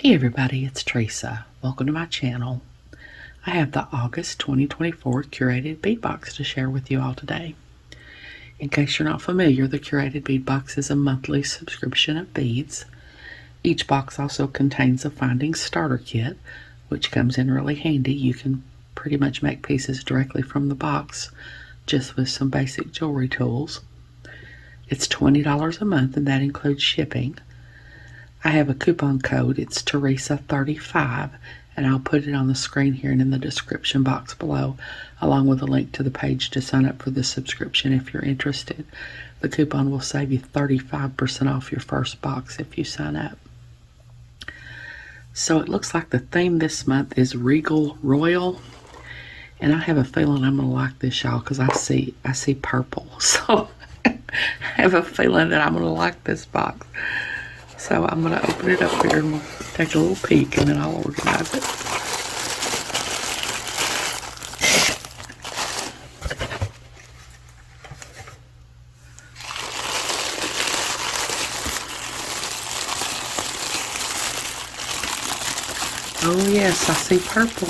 Hey everybody, it's Teresa. Welcome to my channel. I have the August 2024 Curated Bead Box to share with you all today. In case you're not familiar, the Curated Bead Box is a monthly subscription of beads. Each box also contains a finding starter kit, which comes in really handy. You can pretty much make pieces directly from the box, just with some basic jewelry tools. It's $20 a month, and that includes shipping. I have a coupon code. It's Teresa35, and I'll put it on the screen here and in the description box below, along with a link to the page to sign up for the subscription if you're interested. The coupon will save you 35% off your first box if you sign up. So it looks like the theme this month is Regal Royal, and I have a feeling I'm going to like this, y'all, because I see purple. So I have a feeling that I'm going to like this box. So I'm going to open it up here and we'll take a little peek, and then I'll organize it. Oh yes, I see purple.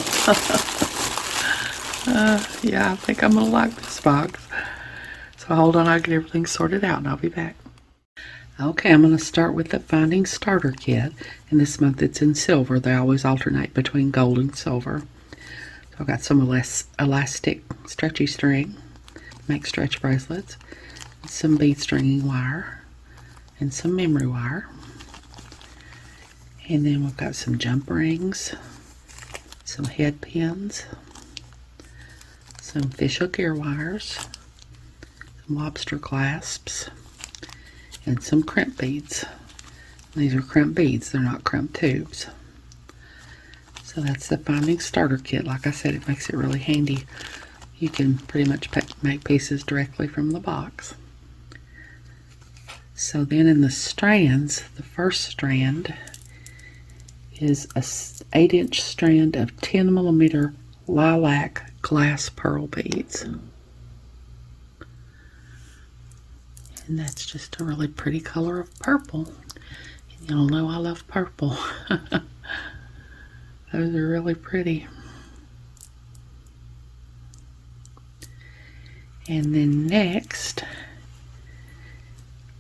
Yeah, I think I'm going to like this box. So hold on, I'll get everything sorted out and I'll be back. Okay, I'm going to start with the Finding Starter Kit, and this month it's in silver. They always alternate between gold and silver. So I've got some elastic stretchy string, make stretch bracelets, some bead stringing wire, and some memory wire. And then we've got some jump rings, some head pins, some fishhook ear wires, some lobster clasps, and some crimp beads. These are crimp beads, they're not crimp tubes. So that's the Finding Starter Kit. Like I said, it makes it really handy. You can pretty much make pieces directly from the box. So then in the strands, the first strand is a 8-inch strand of 10mm lilac glass pearl beads. And that's just a really pretty color of purple. And y'all know I love purple. Those are really pretty. And then next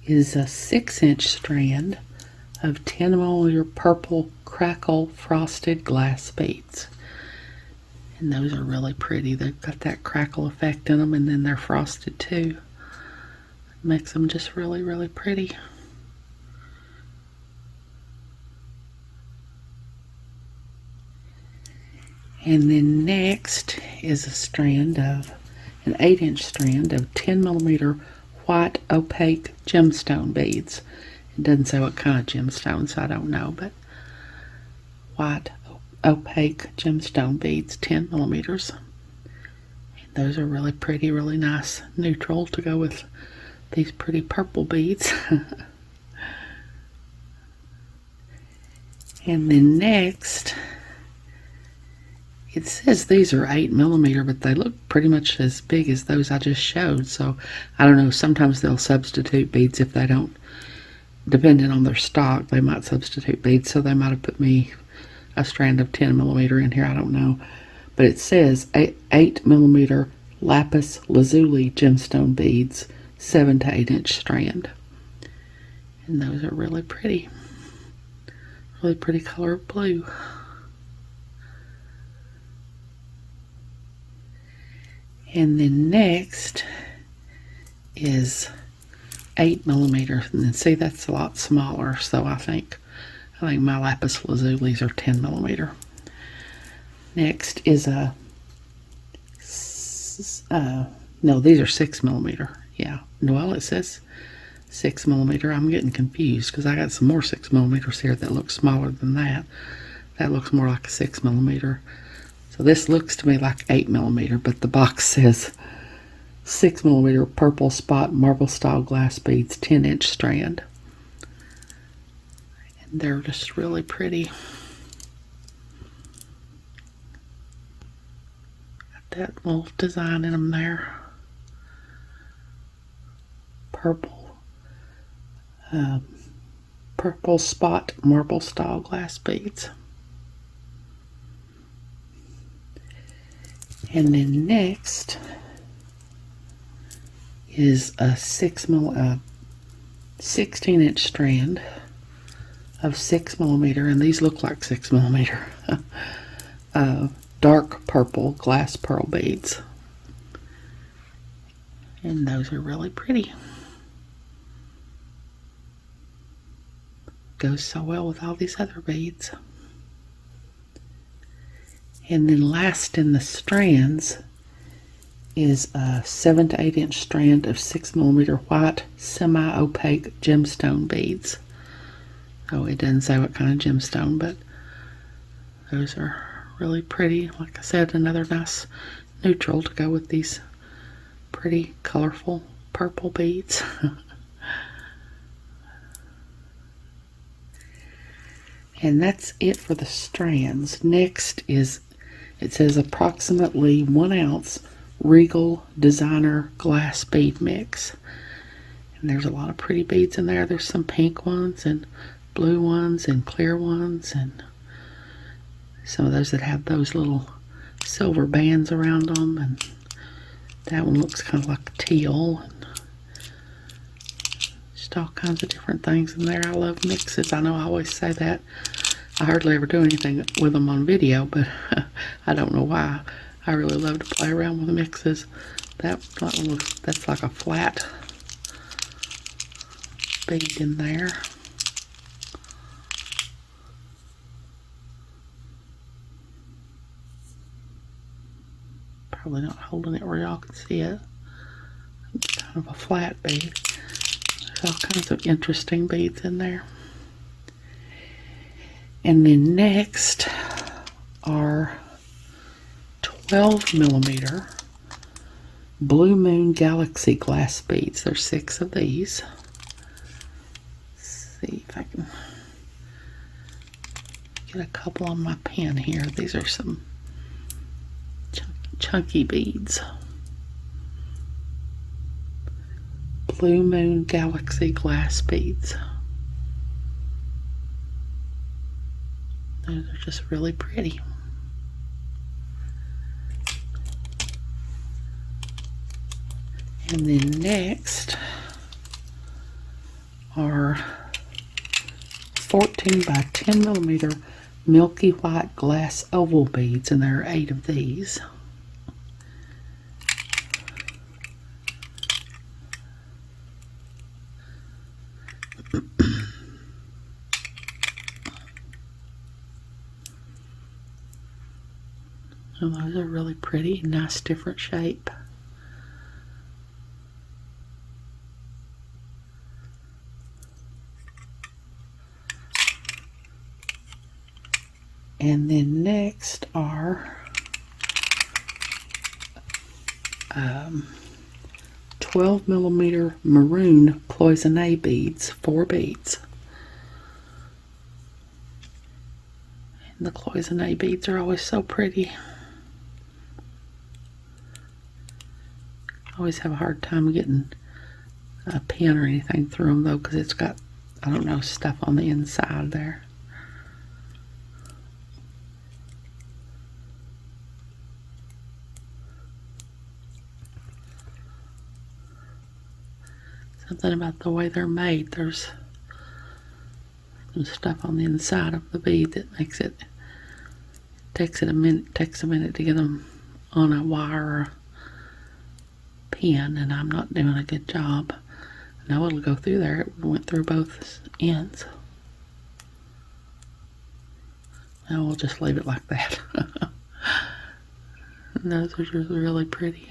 is a 6-inch strand of 10mm purple crackle frosted glass beads. And those are really pretty. They've got that crackle effect in them, and then they're frosted too. Makes them just really, really pretty. And then next is a strand of, an 8-inch strand of 10mm white opaque gemstone beads. It doesn't say what kind of gemstone, so I don't know, but white opaque gemstone beads, 10mm. And those are really pretty, really nice neutral to go with these pretty purple beads. And then next, it says these are 8mm, but they look pretty much as big as those I just showed. So I don't know, sometimes they'll substitute beads if they don't, depending on their stock, they might substitute beads. So they might have put me a strand of 10mm in here, I don't know. But it says 8mm lapis lazuli gemstone beads, 7 to 8-inch strand. And those are really pretty. Really pretty color of blue. And then next is 8mm. And then see, that's a lot smaller. So I think my lapis lazulis are 10mm. Next is a no, these are 6mm. Yeah, well, it says 6mm. I'm getting confused because I got some more 6mm here that look smaller than that. That looks more like a 6mm. So this looks to me like 8mm, but the box says 6mm purple spot marble style glass beads, 10-inch strand. And they're just really pretty. Got that little design in them there. Purple, purple spot marble style glass beads. And then next is a 16-inch strand of 6mm, and these look like 6mm, dark purple glass pearl beads. And those are really pretty. Goes so well with all these other beads. And then last in the strands is a 7 to 8-inch strand of 6mm white semi-opaque gemstone beads. Oh, it doesn't say what kind of gemstone, but those are really pretty. Like I said, another nice neutral to go with these pretty colorful purple beads. And that's it for the strands. Next is, it says approximately 1 ounce Regal designer glass bead mix. And there's a lot of pretty beads in there. There's some pink ones and blue ones and clear ones, and some of those that have those little silver bands around them, and that one looks kind of like teal, and just all kinds of different things in there. I love mixes. I know I always say that. I hardly ever do anything with them on video, but I don't know why. I really love to play around with the mixes. That's like a flat bead in there. Probably not holding it where y'all can see it. It's kind of a flat bead. There's all kinds of interesting beads in there. And then next are 12mm Blue Moon Galaxy glass beads. There's 6 of these. Let's see if I can get a couple on my pen here. These are some chunky beads. Blue Moon Galaxy glass beads. Those are just really pretty. And then next are 14 by 10mm Milky White glass oval beads, and there are 8 of these. And those are really pretty, nice different shape. And then next are 12mm maroon cloisonne beads, 4 beads. And the cloisonne beads are always so pretty. I always have a hard time getting a pen or anything through them though, because it's got, I don't know, stuff on the inside there. Something about the way they're made. There's some stuff on the inside of the bead that makes it, takes a minute to get them on a wire or a pen, and I'm not doing a good job. I know it'll go through there. It went through both ends. Now we'll just leave it like that. And those are just really pretty.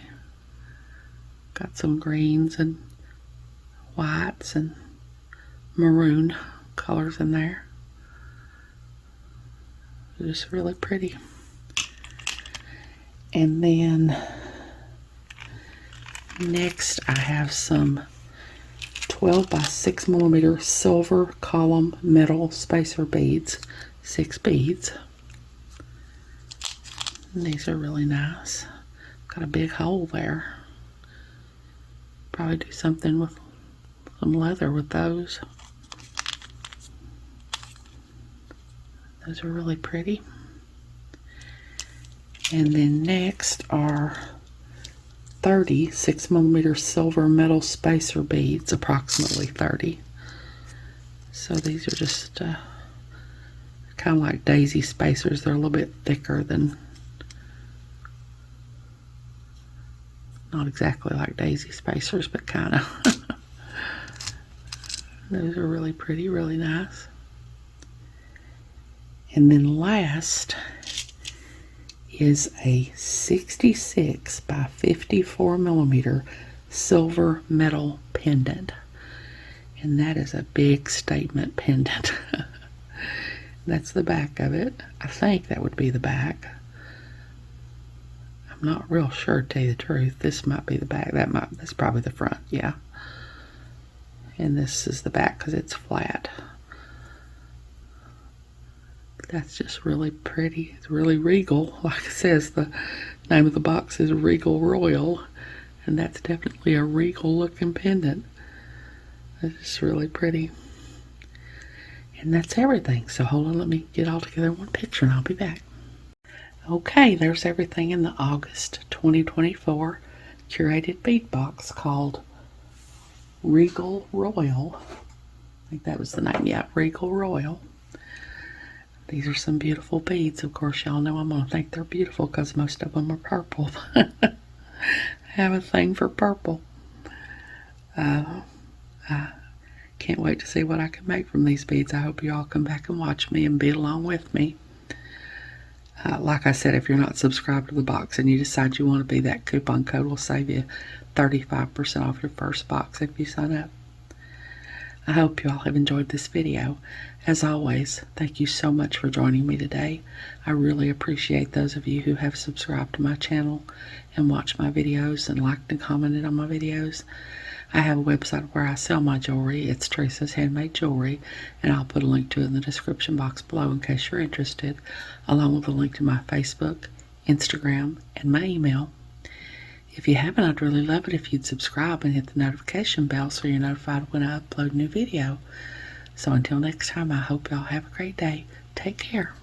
Got some greens and whites and maroon colors in there. They're just really pretty. And then next I have some 12 by 6mm silver column metal spacer beads, 6 beads. And these are really nice. Got a big hole there. Probably do something with some leather with those. Those are really pretty. And then next are 30 6mm silver metal spacer beads, approximately 30. So these are just kind of like daisy spacers. They're a little bit thicker than, not exactly like daisy spacers, but kind of. Those are really pretty, really nice. And then last is a 66 by 54mm silver metal pendant. And that is a big statement pendant. That's the back of it. I think that would be the back. I'm not real sure, to tell you the truth. This might be the back. That's probably the front, yeah. And this is the back because it's flat. That's just really pretty. It's really regal. Like it says, the name of the box is Regal Royal. And that's definitely a regal looking pendant. It's just really pretty. And that's everything. So hold on, let me get all together in one picture and I'll be back. Okay, there's everything in the August 2024 curated bead box called Regal Royal. I think that was the name, yeah, Regal Royal. These are some beautiful beads. Of course, y'all know I'm going to think they're beautiful because most of them are purple. I have a thing for purple. I can't wait to see what I can make from these beads. I hope you all come back and watch me and bead along with me. Like I said, if you're not subscribed to the box and you decide you want to be, that coupon code will save you 35% off your first box if you sign up. I hope you all have enjoyed this video. As always, thank you so much for joining me today. I really appreciate those of you who have subscribed to my channel and watched my videos and liked and commented on my videos. I have a website where I sell my jewelry. It's Teresa's Handmade Jewelry, and I'll put a link to it in the description box below in case you're interested, along with a link to my Facebook, Instagram, and my email. If you haven't, I'd really love it if you'd subscribe and hit the notification bell so you're notified when I upload a new video. So until next time, I hope y'all have a great day. Take care.